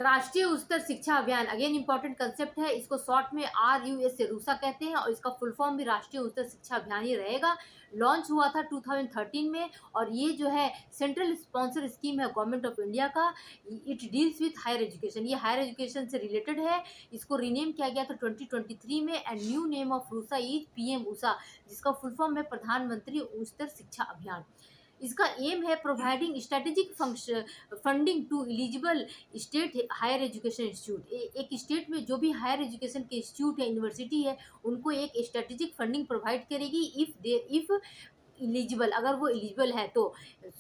राष्ट्रीय उच्चतर शिक्षा अभियान अगेन इंपॉर्टेंट कंसेप्ट है। इसको शॉर्ट में RUS से रूसा कहते हैं और इसका फुल फॉर्म भी राष्ट्रीय उच्चतर शिक्षा अभियान ही रहेगा। लॉन्च हुआ था 2013 में और ये जो है सेंट्रल स्पॉन्सर स्कीम है गवर्नमेंट ऑफ इंडिया का। It deals with higher education, ये हायर एजुकेशन से रिलेटेड है। इसको रीनेम किया गया था 2023 में and new name of RUSA is PM USHA, जिसका फुल फॉर्म है प्रधानमंत्री उच्चतर शिक्षा अभियान। इसका एम है providing strategic funding to eligible state higher education institute. एक स्टेट में जो भी हायर एजुकेशन के इंस्टीट्यूट या यूनिवर्सिटी है उनको एक स्ट्रेटेजिक फंडिंग प्रोवाइड करेगी इफ एलिजिबल, अगर वो एलिजिबल है तो,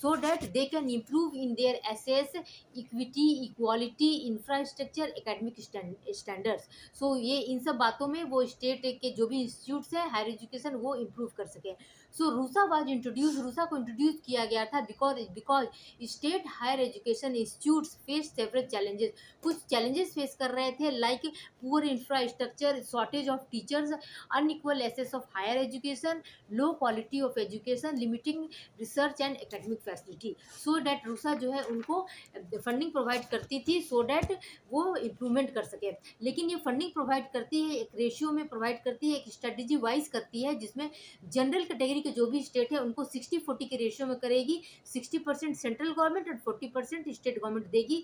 so that they can improve in their access equity equality infrastructure academic standards. So ये इन सब बातों में वो स्टेट के जो भी इंस्टीट्यूट्स हैं हायर एजुकेशन वो इम्प्रूव कर सके। So RUSA was introduce, RUSA को इंट्रोड्यूस किया गया था because state higher education institutes face several challenges. कुछ चैलेंजेस फेस कर रहे थे like poor infrastructure, shortage of teachers, unequal access of higher education, low quality of education, limiting research and academic facility. So that RUSA जो है उनको funding provide करती थी so that वो इम्प्रूवमेंट कर सके। लेकिन ये फंडिंग प्रोवाइड करती है एक रेशियो में प्रोवाइड करती है, एक स्ट्रेटेजी वाइज करती है, जिसमें जनरल कैटेगरी के जो भी स्टेट है उनको 60-40 के रेशियो में करेगी। 60% सेंट्रल गवर्नमेंट और 40% स्टेट गवर्नमेंट देगी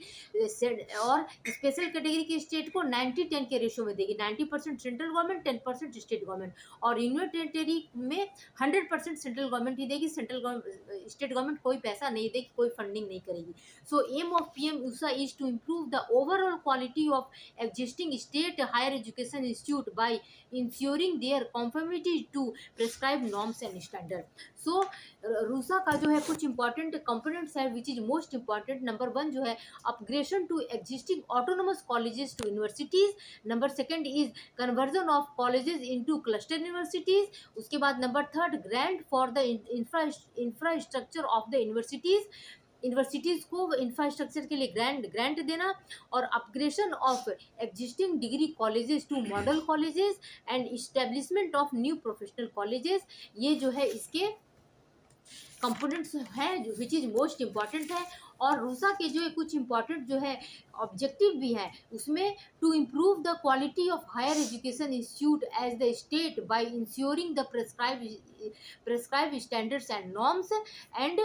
और स्पेशल कैटेगरी के स्टेट को 90-10 के रेशियो में देगी। 90% सेंट्रल गवर्नमेंट, 10% स्टेट गवर्नमेंट। और यूनियन टेरिटरी में 100% सेंट्रल गवर्नमेंट ही देगी, स्टेट गवर्नमेंट कोई पैसा नहीं देगी, कोई फंडिंग नहीं करेगी। So aim of PM USHA is to improve the overall quality of existing state higher education institute by ensuring their conformity to prescribe norms and standard. So RUSA का जो है कुछ इंपॉर्टेंट कंपोनेंट्स है which is most important. Number 1 जो है upgradation to existing autonomous colleges to universities. Number 2 is conversion of colleges into cluster universities. उसके बाद number 3 grant for the infrastructure of the universities को इंफ्रास्ट्रक्चर के लिए grant देना। और upgradation of existing degree colleges to model colleges and establishment of new professional colleges. ये जो है इसके कंपोनेंट्स हैं विच इज मोस्ट इम्पॉर्टेंट है। और रूसा के जो है कुछ इंपॉर्टेंट जो है ऑब्जेक्टिव भी है उसमें to improve the quality of higher education institute as the state by ensuring the prescribe standards and norms and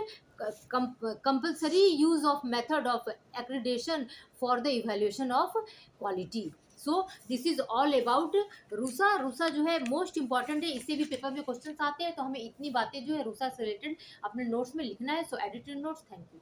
compulsory use of method of accreditation for the evaluation of quality. So this is all about RUSA. RUSA जो है most important है, इससे भी paper में question आते हैं, तो हमें इतनी बातें जो है रूसा से रिलेटेड अपने नोट्स में लिखना है। सो एडिटेड नोट्स। Thank you.